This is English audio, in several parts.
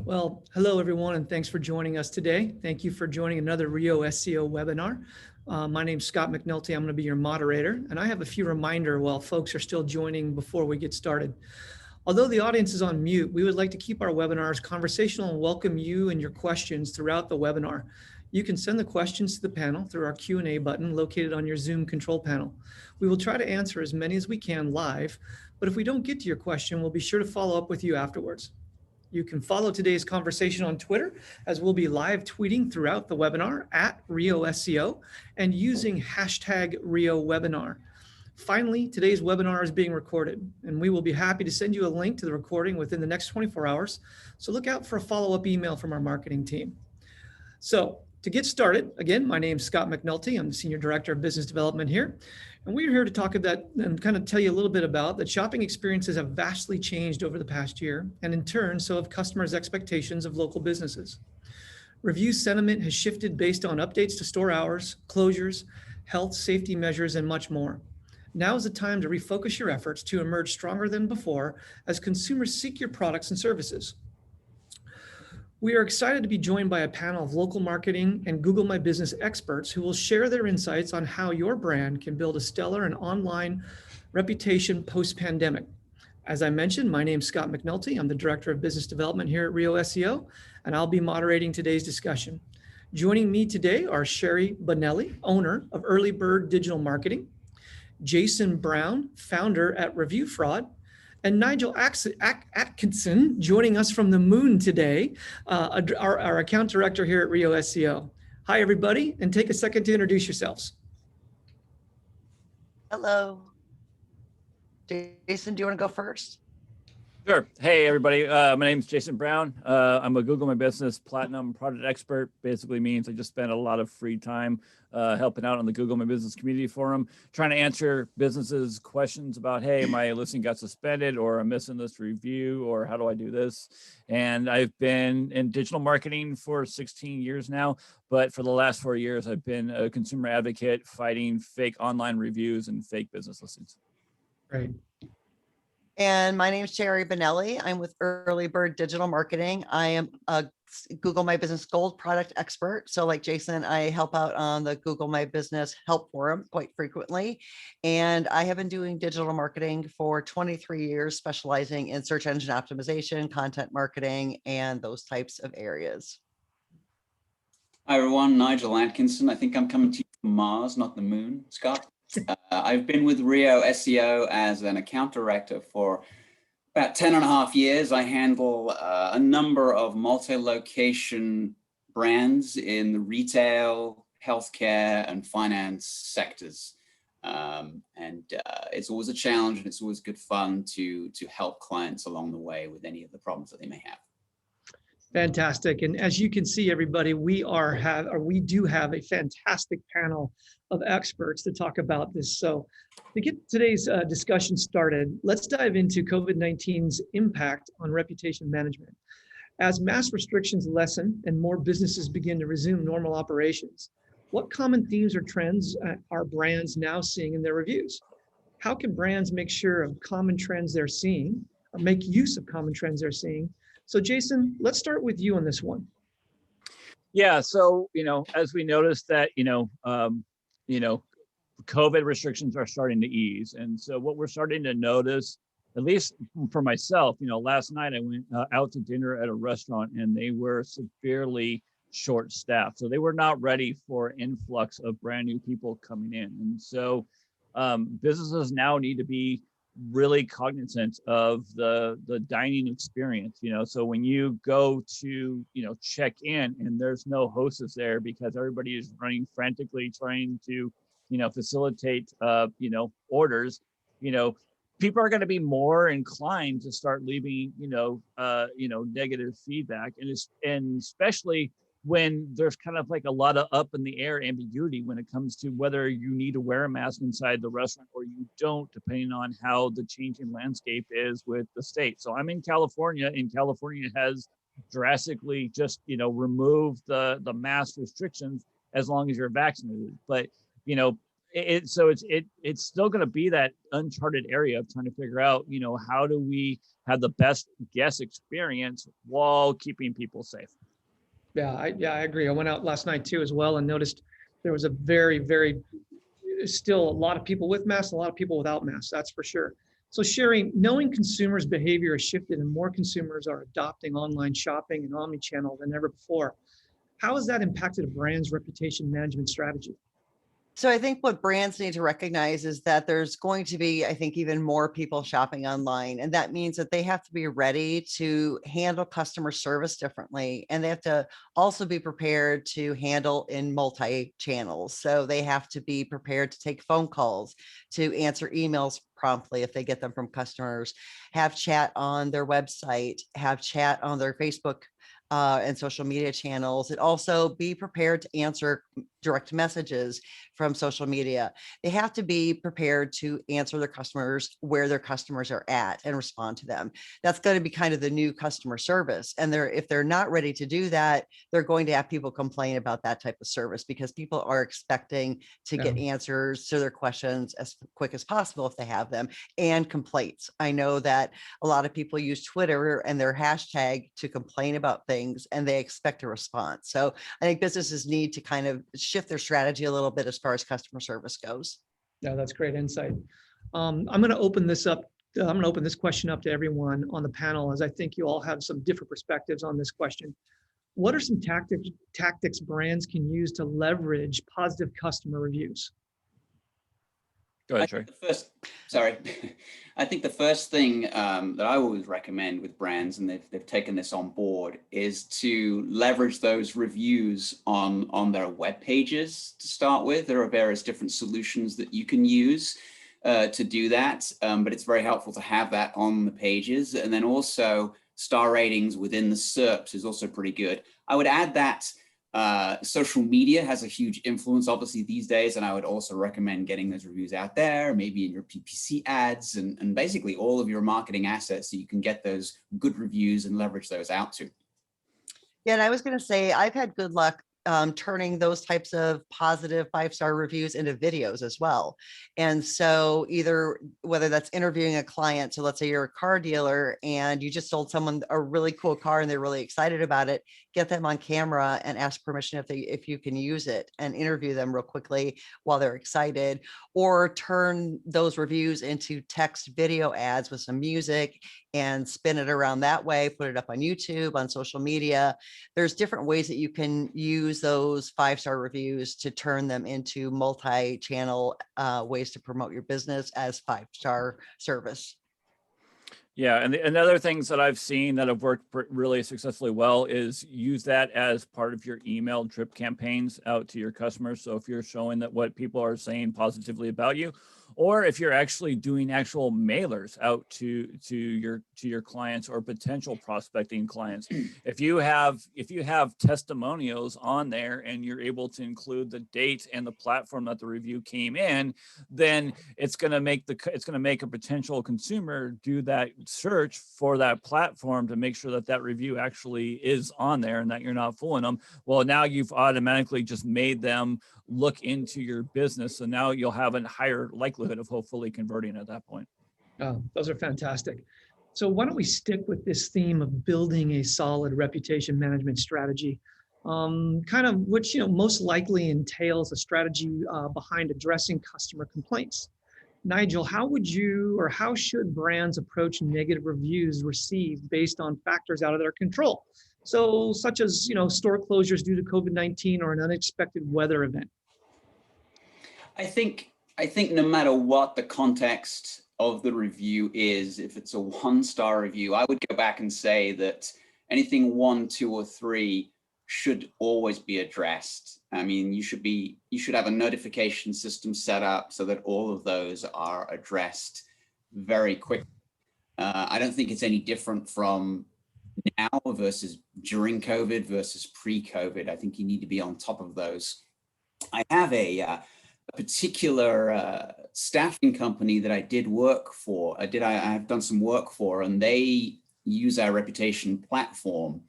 Well, hello everyone, and thanks for joining us today. Thank you for joining another Rio SEO webinar. My name's Scott McNulty. I'm going to be your moderator, and I have a few reminder while folks are still joining before we get started. Although the audience is on mute, we would like to keep our webinars conversational and welcome you and your questions throughout the webinar. You can send the questions to the panel through our Q&A button located on your Zoom control panel. We will try to answer as many as we can live, but if we don't get to your question, we'll be sure to follow up with you afterwards. You can follow today's conversation on Twitter, as we'll be live tweeting throughout the webinar at Rio SEO and using hashtag Rio Webinar. Finally, today's webinar is being recorded, and we will be happy to send you a link to the recording within the next 24 hours. So look out for a follow-up email from our marketing team. So to get started, again, my name is Scott McNulty. I'm the Senior Director of Business Development here. And we're here to talk about and kind of tell you a little bit about that shopping experiences have vastly changed over the past year. And in turn, so have customers' expectations of local businesses. Review sentiment has shifted based on updates to store hours, closures, health, safety measures, and much more. Now is the time to refocus your efforts to emerge stronger than before as consumers seek your products and services. We are excited to be joined by a panel of local marketing and Google My Business experts who will share their insights on how your brand can build a stellar and online reputation post-pandemic. As I mentioned, my name is Scott McNulty. I'm the Director of Business Development here at Rio SEO, and I'll be moderating today's discussion. Joining me today are Sherry Bonelli, owner of Early Bird Digital Marketing, Jason Brown, founder at Review Fraud, and Nigel Atkinson joining us from the moon today, our account director here at Rio SEO. Hi, everybody, and take a second to introduce yourselves. Hello. Jason, do you want to go first? Sure. Hey, everybody. My name is Jason Brown. I'm a Google My Business Platinum product expert. Basically means I just spend a lot of free time helping out on the Google My Business community forum, trying to answer businesses' questions about, hey, my listing got suspended, or I'm missing this review, or how do I do this? And I've been in digital marketing for 16 years now, but for the last 4 years, I've been a consumer advocate fighting fake online reviews and fake business listings. Great. And my name is Sherry Bonelli. I'm with Early Bird Digital Marketing. I am a Google My Business Gold product expert. So like Jason, I help out on the Google My Business help forum quite frequently. And I have been doing digital marketing for 23 years, specializing in search engine optimization, content marketing, and those types of areas. Hi, everyone. Nigel Atkinson. I think I'm coming to you from Mars, not the moon, Scott. I've been with Rio SEO as an account director for about 10 and a half years. I handle a number of multi-location brands in the retail, healthcare, and finance sectors. It's always a challenge, and it's always good fun to help clients along the way with any of the problems that they may have. Fantastic. And as you can see, everybody, we do have a fantastic panel of experts to talk about this. So to get today's discussion started, let's dive into COVID-19's impact on reputation management. As mass restrictions lessen and more businesses begin to resume normal operations, what common themes or trends are brands now seeing in their reviews? How can brands make sure of common trends they're seeing, or make use of common trends they're seeing? So Jason, let's start with you on this one. Yeah, so, as we noticed that, COVID restrictions are starting to ease. And so what we're starting to notice, at least for myself, last night I went out to dinner at a restaurant and they were severely short-staffed. So they were not ready for influx of brand new people coming in. And so businesses now need to be really cognizant of the dining experience. So when you go to check in and there's no hostess there because everybody is running frantically trying to facilitate orders, people are going to be more inclined to start leaving negative feedback, and especially when there's kind of like a lot of up in the air ambiguity when it comes to whether you need to wear a mask inside the restaurant or you don't, depending on how the changing landscape is with the state. So I'm in California, and California has drastically just, removed the mask restrictions as long as you're vaccinated. But, it's still going to be that uncharted area of trying to figure out, how do we have the best guest experience while keeping people safe. Yeah, I agree. I went out last night too as well and noticed there was a very still a lot of people with masks, a lot of people without masks. That's for sure. So Sherry, knowing consumers' behavior has shifted and more consumers are adopting online shopping and omni-channel than ever before, how has that impacted a brand's reputation management strategy? So I think what brands need to recognize is that there's going to be, I think, even more people shopping online. And that means that they have to be ready to handle customer service differently. And they have to also be prepared to handle in multi-channels. So they have to be prepared to take phone calls, to answer emails promptly if they get them from customers, have chat on their website, have chat on their Facebook and social media channels, and also be prepared to answer direct messages from social media. They have to be prepared to answer their customers where their customers are at and respond to them. That's going to be kind of the new customer service. And if they're not ready to do that, they're going to have people complain about that type of service because people are expecting to get answers to their questions as quick as possible if they have them, and complaints. I know that a lot of people use Twitter and their hashtag to complain about things, and they expect a response. So I think businesses need to kind of shift their strategy a little bit as far as customer service goes. Yeah, that's great insight. I'm going to open this up. I'm going to open this question up to everyone on the panel, as I think you all have some different perspectives on this question. What are some tactics brands can use to leverage positive customer reviews? Go ahead, Trey. I think the first thing that I always recommend with brands, and they've taken this on board, is to leverage those reviews on their web pages to start with. There are various different solutions that you can use to do that, but it's very helpful to have that on the pages. And then also star ratings within the SERPs is also pretty good. I would add that social media has a huge influence, obviously, these days, and I would also recommend getting those reviews out there, maybe in your PPC ads and basically all of your marketing assets, so you can get those good reviews and leverage those out too. Yeah, and I was going to say, I've had good luck turning those types of positive 5-star reviews into videos as well. And so either whether that's interviewing a client, so let's say you're a car dealer and you just sold someone a really cool car and they're really excited about it, get them on camera and ask permission if you can use it, and interview them real quickly while they're excited, or turn those reviews into text video ads with some music and spin it around that way, put it up on YouTube, on social media. There's different ways that you can use those 5-star reviews to turn them into multi-channel ways to promote your business as 5-star service. Yeah, and the other things that I've seen that have worked really successfully well is use that as part of your email drip campaigns out to your customers. So if you're showing that what people are saying positively about you, or if you're actually doing actual mailers out to your clients or potential prospecting clients, if you have testimonials on there and you're able to include the date and the platform that the review came in, then it's going to make a potential consumer do that search for that platform to make sure that review actually is on there and that you're not fooling them. Well, now you've automatically just made them look into your business. So now you'll have a higher likelihood of hopefully converting at that point. Oh, those are fantastic. So why don't we stick with this theme of building a solid reputation management strategy, kind of which most likely entails a strategy behind addressing customer complaints. Nigel, how should brands approach negative reviews received based on factors out of their control? So such as, store closures due to COVID-19 or an unexpected weather event. I think no matter what the context of the review is, if it's a 1-star review, I would go back and say that anything 1, 2, or 3 should always be addressed. I mean, you should have a notification system set up so that all of those are addressed very quickly. I don't think it's any different from now versus during COVID versus pre-COVID. I think you need to be on top of those. I have a particular staffing company that I did work for. I've done some work for, and they use our reputation platform.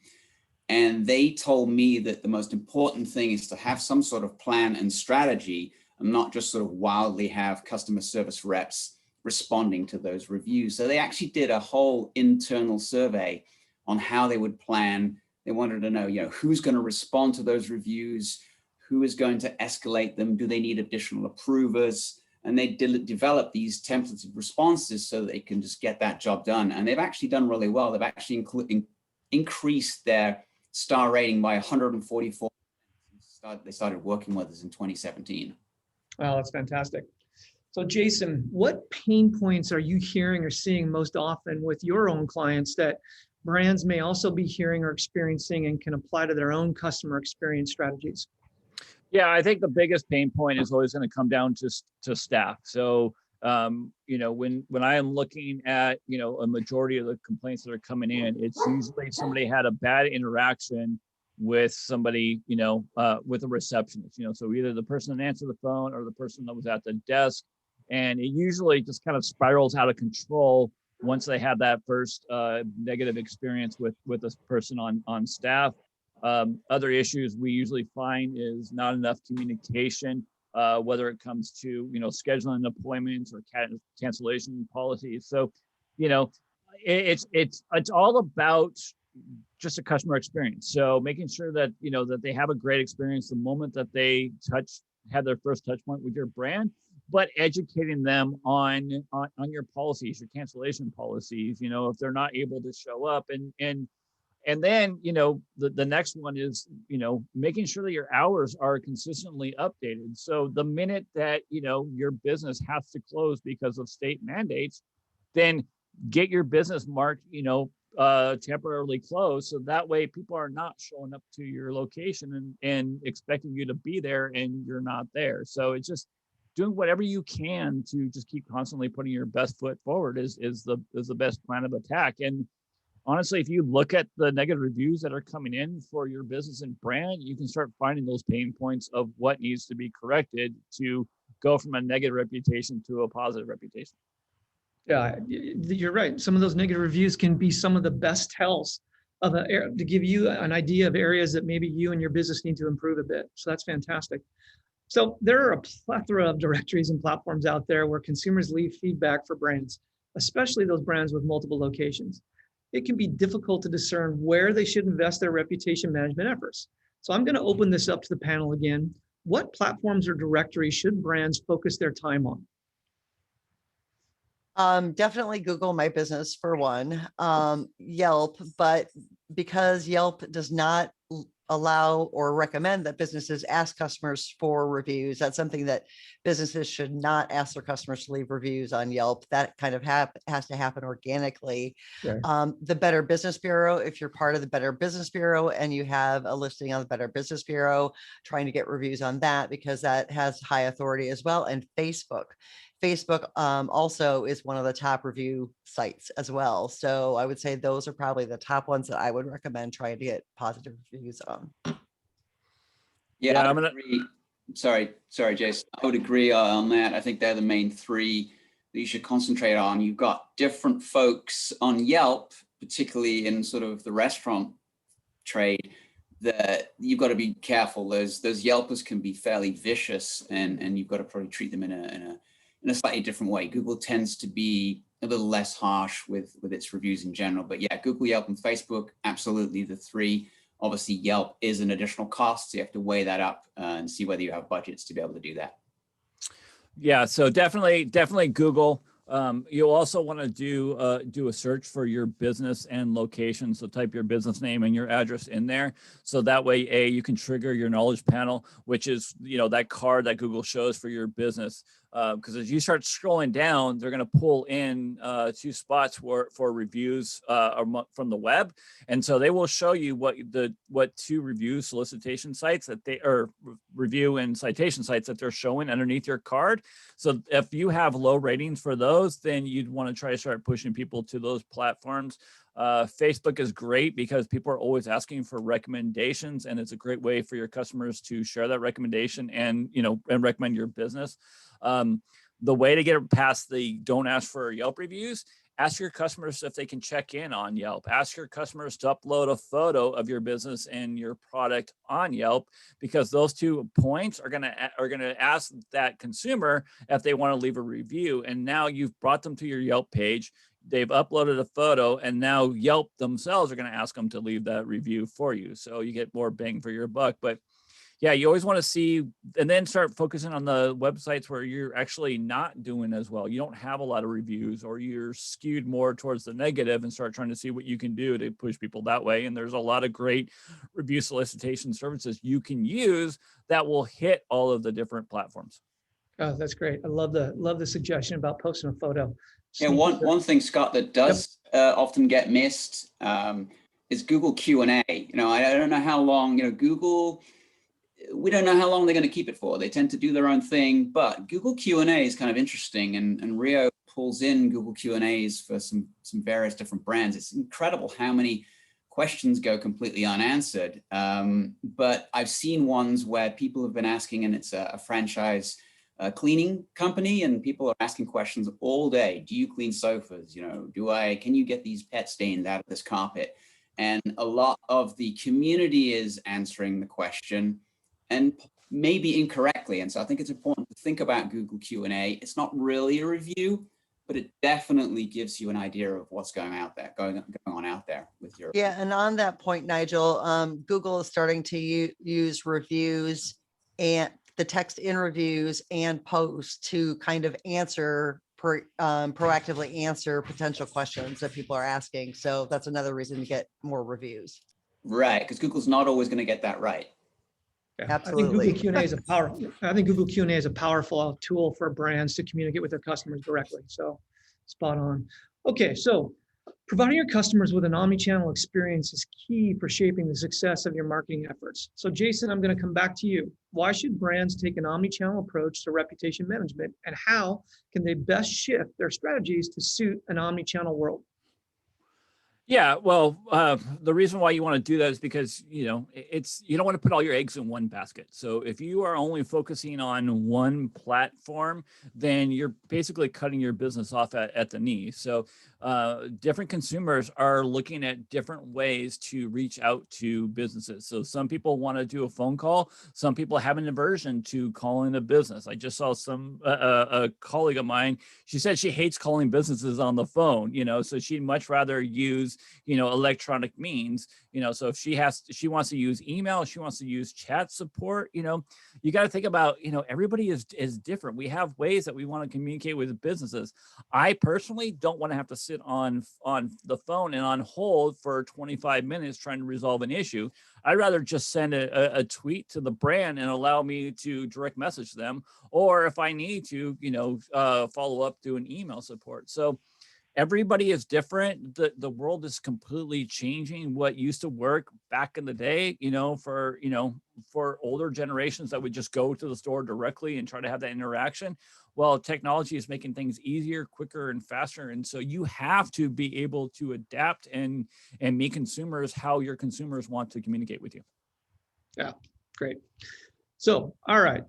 And they told me that the most important thing is to have some sort of plan and strategy and not just sort of wildly have customer service reps responding to those reviews. So they actually did a whole internal survey on how they would plan. They wanted to know, who's going to respond to those reviews, who is going to escalate them, do they need additional approvers? And they develop these templates of responses so that they can just get that job done. And they've actually done really well. They've actually increased their star rating by 144. They started working with us in 2017. Wow, that's fantastic. So Jason, what pain points are you hearing or seeing most often with your own clients that brands may also be hearing or experiencing and can apply to their own customer experience strategies? Yeah, I think the biggest pain point is always going to come down to staff. So, when I am looking at, a majority of the complaints that are coming in, it's usually somebody had a bad interaction with somebody, with a receptionist, so either the person that answered the phone or the person that was at the desk. And it usually just kind of spirals out of control once they have that first negative experience with this person on staff. Other issues we usually find is not enough communication, whether it comes to, scheduling appointments or cancellation policies. So, it's all about just a customer experience. So making sure that, that they have a great experience the moment that they have their first touch point with your brand, but educating them on your policies, your cancellation policies, if they're not able to show up. And then, the next one is, making sure that your hours are consistently updated. So the minute that, your business has to close because of state mandates, then get your business marked, temporarily closed. So that way people are not showing up to your location and expecting you to be there and you're not there. So it's just doing whatever you can to just keep constantly putting your best foot forward is the best plan of attack. And honestly, if you look at the negative reviews that are coming in for your business and brand, you can start finding those pain points of what needs to be corrected to go from a negative reputation to a positive reputation. Yeah, you're right. Some of those negative reviews can be some of the best tells to give you an idea of areas that maybe you and your business need to improve a bit. So that's fantastic. So there are a plethora of directories and platforms out there where consumers leave feedback for brands, especially those brands with multiple locations. It can be difficult to discern where they should invest their reputation management efforts. So I'm going to open this up to the panel again. What platforms or directories should brands focus their time on? Definitely Google My Business for one. Yelp, but because Yelp does not allow or recommend that businesses ask customers for reviews, that's something that businesses should not ask their customers to leave reviews on Yelp. That kind of has to happen organically. Sure. The Better Business Bureau, if you're part of the Better Business Bureau and you have a listing on the Better Business Bureau, trying to get reviews on that because that has high authority as well. And Facebook also is one of the top review sites as well. So I would say those are probably the top ones that I would recommend trying to get positive reviews on. Yeah, I would agree. Sorry, Jason. I would agree on that. I think they're the main three that you should concentrate on. You've got different folks on Yelp, particularly in sort of the restaurant trade, that you've got to be careful. Those Yelpers can be fairly vicious, and you've got to probably treat them in a slightly different way. Google tends to be a little less harsh with its reviews in general. But yeah, Google, Yelp, and Facebook, absolutely the three. Obviously, Yelp is an additional cost, so you have to weigh that up and see whether you have budgets to be able to do that. Yeah, so definitely Google. You'll also want to do a search for your business and location. So type your business name and your address in there. So that way, you can trigger your knowledge panel, which is, that card that Google shows for your business. Because as you start scrolling down, they're going to pull in 2 spots for reviews from the web. And so they will show you what 2 review solicitation sites that review and citation sites that they're showing underneath your card. So if you have low ratings for those, then you'd want to try to start pushing people to those platforms. Facebook is great because people are always asking for recommendations, and it's a great way for your customers to share that recommendation and recommend your business. The way to get past the don't ask for Yelp reviews Ask your customers if they can check in on Yelp. Ask your customers to upload a photo of your business and your product on Yelp, because those 2 points are gonna ask that consumer if they want to leave a review. And now you've brought them to your Yelp page. They've uploaded a photo, and now Yelp themselves are going to ask them to leave that review for you. So you get more bang for your buck. But yeah, you always want to see, and then start focusing on the websites where you're actually not doing as well. You don't have a lot of reviews, or you're skewed more towards the negative, and start trying to see what you can do to push people that way. And there's a lot of great review solicitation services you can use that will hit all of the different platforms. Oh, that's great. I love the suggestion about posting a photo. Yeah, one thing, Scott, that does often get missed is Google Q&A. You know, I don't know how long, you know, Google, we don't know how long they're going to keep it for. They tend to do their own thing, but Google Q&A is kind of interesting, and Rio pulls in Google Q&As for some various different brands. It's incredible how many questions go completely unanswered. But I've seen ones where people have been asking, and it's a franchise cleaning company, and people are asking questions all day. Do you clean sofas? You know, can you get these pet stains out of this carpet? And a lot of the community is answering the question, and maybe incorrectly. And so I think it's important to think about Google Q&A. It's not really a review, but it definitely gives you an idea of what's going on out there with your. Yeah, and on that point, Nigel, Google is starting to use reviews and the text in reviews and posts to kind of proactively answer potential questions that people are asking. So that's another reason to get more reviews. Right, because Google's not always going to get that right. Yeah. Absolutely. I think Google Q&A is a powerful tool for brands to communicate with their customers directly. So spot on. Okay, so providing your customers with an omni-channel experience is key for shaping the success of your marketing efforts. So Jason, I'm going to come back to you. Why should brands take an omni-channel approach to reputation management, and how can they best shift their strategies to suit an omni-channel world? Yeah, well, the reason why you want to do that is because, you know, you don't want to put all your eggs in one basket. So if you are only focusing on one platform, then you're basically cutting your business off at the knee. So different consumers are looking at different ways to reach out to businesses. So some people want to do a phone call. Some people have an aversion to calling a business. I just saw a colleague of mine. She said she hates calling businesses on the phone, you know, so she'd much rather use, you know, electronic means, you know. So if she wants to use email, she wants to use chat support, you know, you got to think about, you know, everybody is different. We have ways that we want to communicate with businesses. I personally don't want to have to sit on the phone and on hold for 25 minutes trying to resolve an issue. I'd rather just send a tweet to the brand and allow me to direct message them, or if I need to, you know, follow up through an email support. So everybody is different. The world is completely changing. What used to work back in the day, you know, for older generations that would just go to the store directly and try to have that interaction. Well, technology is making things easier, quicker, and faster. And so you have to be able to adapt and meet consumers how your consumers want to communicate with you. Yeah, great. So, all right,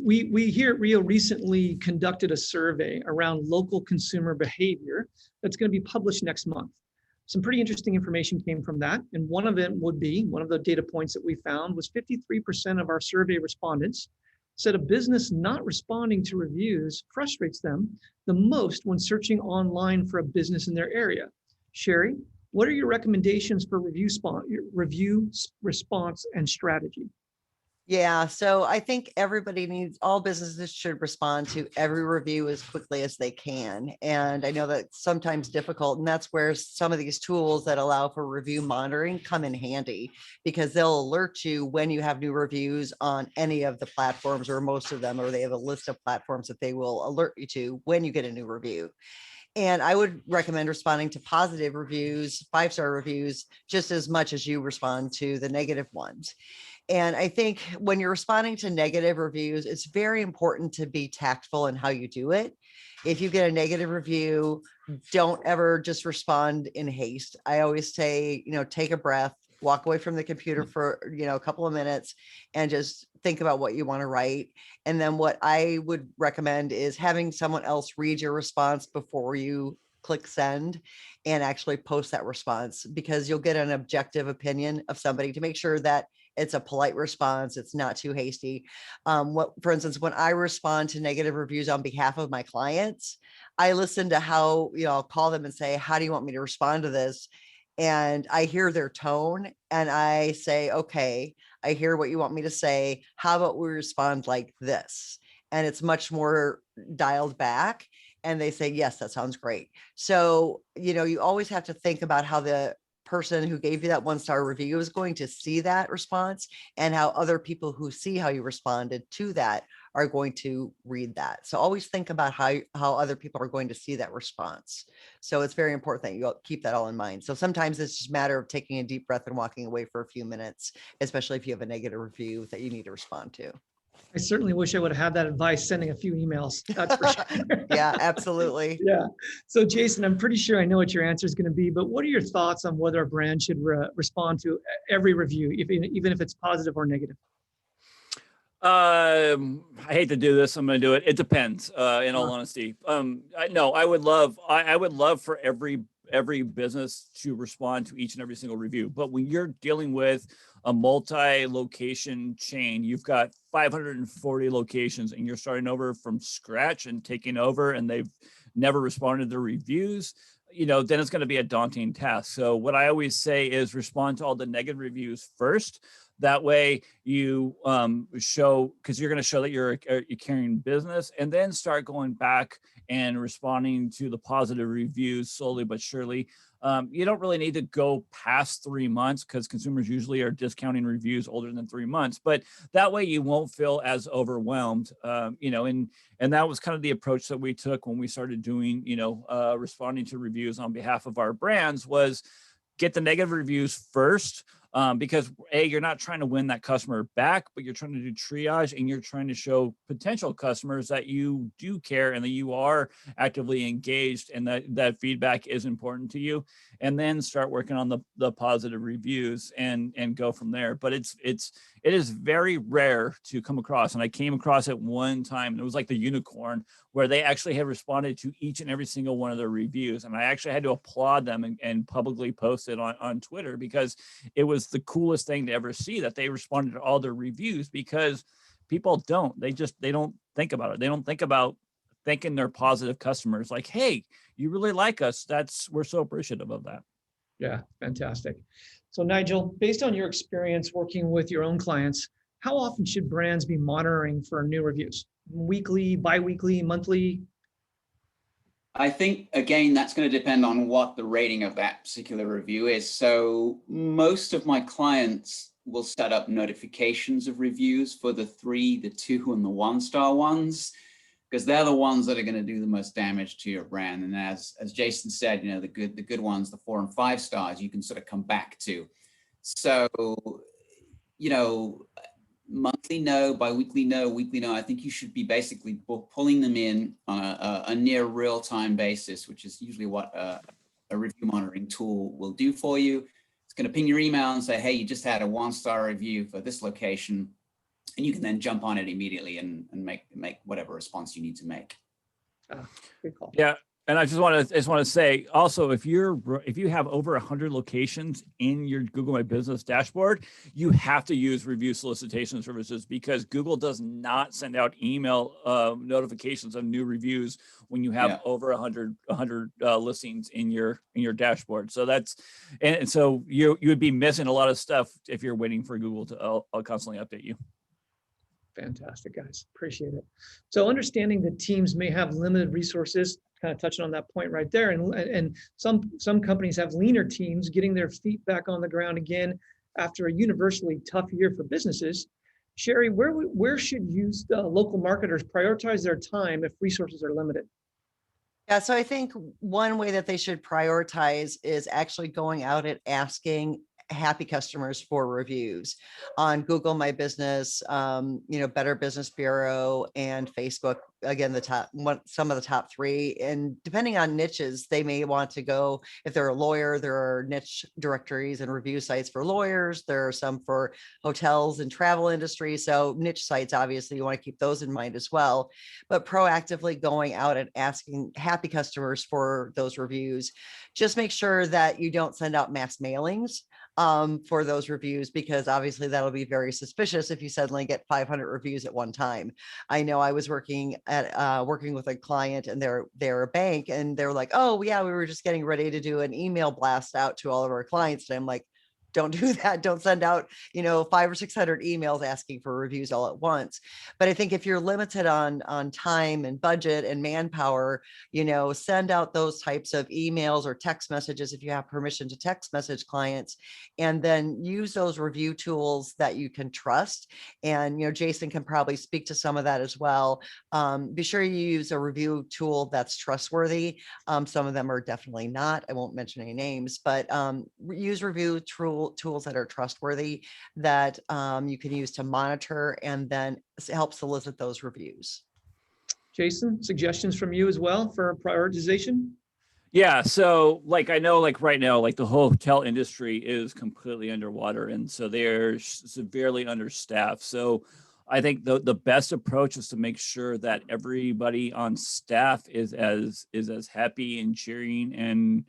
we here at Rio recently conducted a survey around local consumer behavior that's going to be published next month. Some pretty interesting information came from that, and one of the data points that we found was 53% of our survey respondents said a business not responding to reviews frustrates them the most when searching online for a business in their area. Sherry, what are your recommendations for review response and strategy? Yeah, so I think all businesses should respond to every review as quickly as they can. And I know that's sometimes difficult, and that's where some of these tools that allow for review monitoring come in handy, because they'll alert you when you have new reviews on any of the platforms or most of them, or they have a list of platforms that they will alert you to when you get a new review. And I would recommend responding to positive reviews, 5-star reviews, just as much as you respond to the negative ones. And I think when you're responding to negative reviews, it's very important to be tactful in how you do it. If you get a negative review, don't ever just respond in haste. I always say, you know, take a breath, walk away from the computer for, you know, a couple of minutes and just think about what you want to write. And then what I would recommend is having someone else read your response before you click send and actually post that response, because you'll get an objective opinion of somebody to make sure that it's a polite response. It's not too hasty. For instance, when I respond to negative reviews on behalf of my clients, I listen to how, I'll call them and say, how do you want me to respond to this? And I hear their tone and I say, okay, I hear what you want me to say. How about we respond like this? And it's much more dialed back. And they say, yes, that sounds great. So, you always have to think about how the person who gave you that 1-star review is going to see that response, and how other people who see how you responded to that are going to read that. So always think about how other people are going to see that response. So it's very important that you keep that all in mind. So sometimes it's just a matter of taking a deep breath and walking away for a few minutes, especially if you have a negative review that you need to respond to. I certainly wish I would have had that advice sending a few emails. That's for sure. Yeah, absolutely. Yeah. So Jason, I'm pretty sure I know what your answer is going to be, but what are your thoughts on whether a brand should respond to every review, even if it's positive or negative? I hate to do this. I'm going to do it. It depends. In all honesty, I would love for every business to respond to each and every single review. But when you're dealing with a multi-location chain, you've got 540 locations, and you're starting over from scratch and taking over, and they've never responded to the reviews. Then it's going to be a daunting task. So what I always say is respond to all the negative reviews first. That way you show, because you're going to show that you're a caring business, and then start going back and responding to the positive reviews slowly but surely. You don't really need to go past 3 months, because consumers usually are discounting reviews older than 3 months, but that way you won't feel as overwhelmed. And that was kind of the approach that we took when we started doing, responding to reviews on behalf of our brands, was get the negative reviews first. Because you're not trying to win that customer back, but you're trying to do triage, and you're trying to show potential customers that you do care and that you are actively engaged, and that feedback is important to you, and then start working on the positive reviews and go from there. But it is very rare to come across, and I came across it one time, and it was like the unicorn, where they actually had responded to each and every single one of their reviews, and I actually had to applaud them and publicly post it on Twitter, because it was the coolest thing to ever see, that they responded to all their reviews, because people they don't think about it. They don't think about thanking their positive customers, like, hey, you really like us. We're so appreciative of that. Yeah, fantastic. So Nigel, based on your experience working with your own clients, how often should brands be monitoring for new reviews? Weekly, bi-weekly, monthly? I think, again, that's going to depend on what the rating of that particular review is. So most of my clients will set up notifications of reviews for the 3, the 2, and the 1-star ones, because they're the ones that are going to do the most damage to your brand. And as Jason said, the good ones, the 4 and 5 stars, you can sort of come back to. So, monthly no, bi-weekly no, weekly no. I think you should be basically pulling them in on a near real-time basis, which is usually what a review monitoring tool will do for you. It's going to ping your email and say, hey, you just had a 1-star review for this location, and you can then jump on it immediately and make whatever response you need to make. Good call. Yeah. And I just want to say also, if you have over 100 locations in your Google My Business dashboard, you have to use review solicitation services, because Google does not send out email notifications of new reviews when you have over 100 listings in your dashboard. So so you would be missing a lot of stuff if you're waiting for Google to constantly update you. Fantastic, guys. Appreciate it. So understanding that teams may have limited resources, kind of touching on that point right there, and some companies have leaner teams getting their feet back on the ground again after a universally tough year for businesses. Sherry, where should local marketers prioritize their time if resources are limited? Yeah, so I think one way that they should prioritize is actually going out and asking happy customers for reviews on Google My Business, Better Business Bureau, and Facebook. Again, some of the top three, and depending on niches, they may want to go. If they're a lawyer, there are niche directories and review sites for lawyers. There are some for hotels and travel industry. So niche sites, obviously, you want to keep those in mind as well. But proactively going out and asking happy customers for those reviews. Just make sure that you don't send out mass mailings for those reviews, because obviously that'll be very suspicious if you suddenly get 500 reviews at one time. I know I was working with a client, and they're a bank, and they're like, oh yeah, we were just getting ready to do an email blast out to all of our clients. And I'm like, don't do that. Don't send out, 500 or 600 emails asking for reviews all at once. But I think if you're limited on time and budget and manpower, send out those types of emails or text messages if you have permission to text message clients, and then use those review tools that you can trust. And, Jason can probably speak to some of that as well. Be sure you use a review tool that's trustworthy. Some of them are definitely not. I won't mention any names, but use review tools that are trustworthy, that you can use to monitor and then help solicit those reviews. Jason, suggestions from you as well for prioritization? Yeah. So I know right now, the whole hotel industry is completely underwater. And so they're severely understaffed. So I think the best approach is to make sure that everybody on staff is as happy and cheering and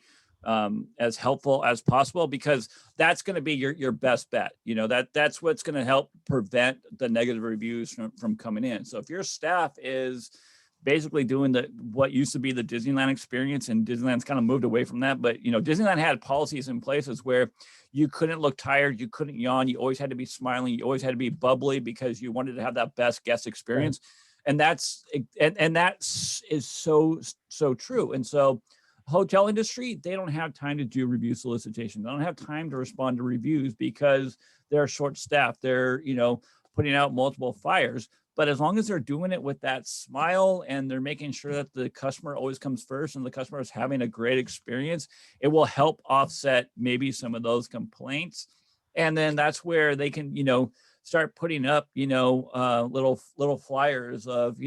as helpful as possible, because that's going to be your best bet. That's what's going to help prevent the negative reviews from coming in. So if your staff is basically doing what used to be the Disneyland experience, and Disneyland's kind of moved away from that, but Disneyland had policies in places where you couldn't look tired, you couldn't yawn, you always had to be smiling, you always had to be bubbly, because you wanted to have that best guest experience. Right. And that is so true. And so hotel industry, they don't have time to do review solicitation. They don't have time to respond to reviews because they're short staffed. They're, putting out multiple fires. But as long as they're doing it with that smile, and they're making sure that the customer always comes first and the customer is having a great experience, it will help offset maybe some of those complaints. And then that's where they can, start putting up, little flyers of,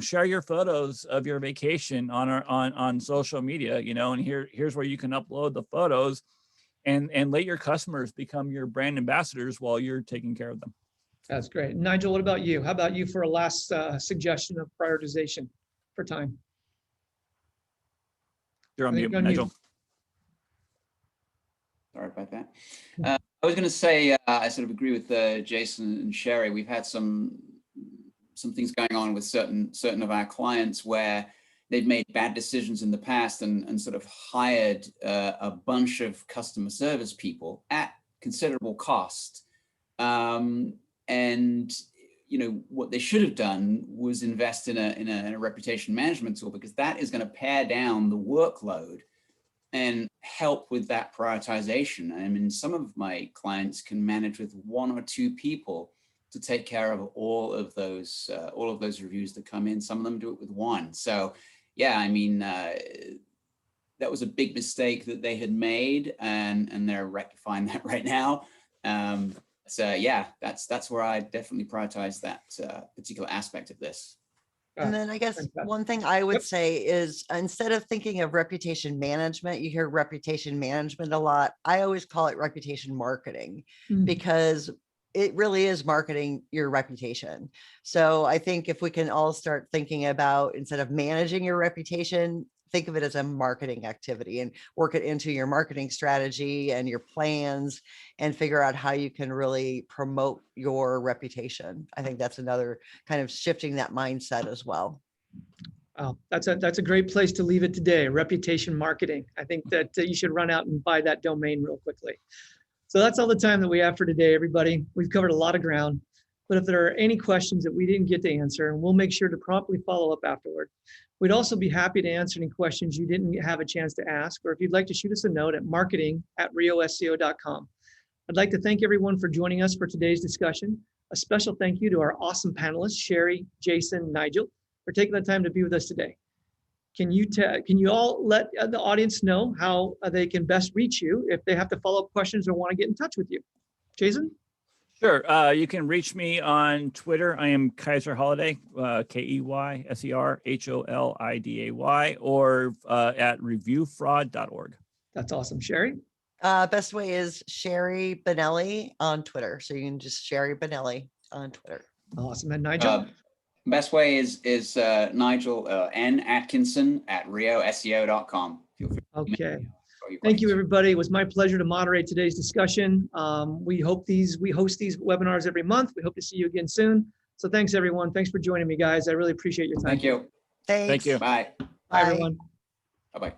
share your photos of your vacation on social media, and here's where you can upload the photos, and let your customers become your brand ambassadors while you're taking care of them. That's great. Nigel, what about you? How about you for a last suggestion of prioritization for time? You're on mute, Nigel. Sorry about that. I was going to say, I sort of agree with Jason and Sherry. We've had some things going on with certain of our clients where they've made bad decisions in the past and sort of hired a bunch of customer service people at considerable cost. And what they should have done was invest in a reputation management tool, because that is going to pare down the workload and help with that prioritization. I mean, some of my clients can manage with 1 or 2 people to take care of all of those reviews that come in. Some of them do it with 1. So yeah, I mean, that was a big mistake that they had made, and they're rectifying that right now. So yeah, that's where I definitely prioritize that particular aspect of this. And then I guess one thing I would say is, instead of thinking of reputation management, you hear reputation management a lot. I always call it reputation marketing, because it really is marketing your reputation. So I think if we can all start thinking about, instead of managing your reputation, think of it as a marketing activity, and work it into your marketing strategy and your plans, and figure out how you can really promote your reputation. I think that's another kind of shifting that mindset as well. Wow, that's a great place to leave it today. Reputation marketing. I think that you should run out and buy that domain real quickly. So that's all the time that we have for today, everybody. We've covered a lot of ground, but if there are any questions that we didn't get to answer, and we'll make sure to promptly follow up afterward. We'd also be happy to answer any questions you didn't have a chance to ask, or if you'd like to shoot us a note at marketing@rioseo.com. I'd like to thank everyone for joining us for today's discussion. A special thank you to our awesome panelists, Sherry, Jason, Nigel, for taking the time to be with us today. can you all let the audience know how they can best reach you if they have to follow up questions or want to get in touch with you? Jason? Sure. You can reach me on Twitter. I am Kaiser Holiday, KeyserHoliday, or at reviewfraud.org. That's awesome. Sherry? Best way is Sherry Benelli on Twitter. So you can just Sherry Benelli on Twitter. Awesome. And Nigel? Best way is Nigel N. Atkinson at rioseo.com. Feel free to Okay. email me all your Thank you, questions. everybody. It was my pleasure to moderate today's discussion. We host these webinars every month. We hope to see you again soon. So thanks, everyone. Thanks for joining me, guys. I really appreciate your time. Thank you. Thanks. Thank you. Bye. Bye, everyone. Bye-bye.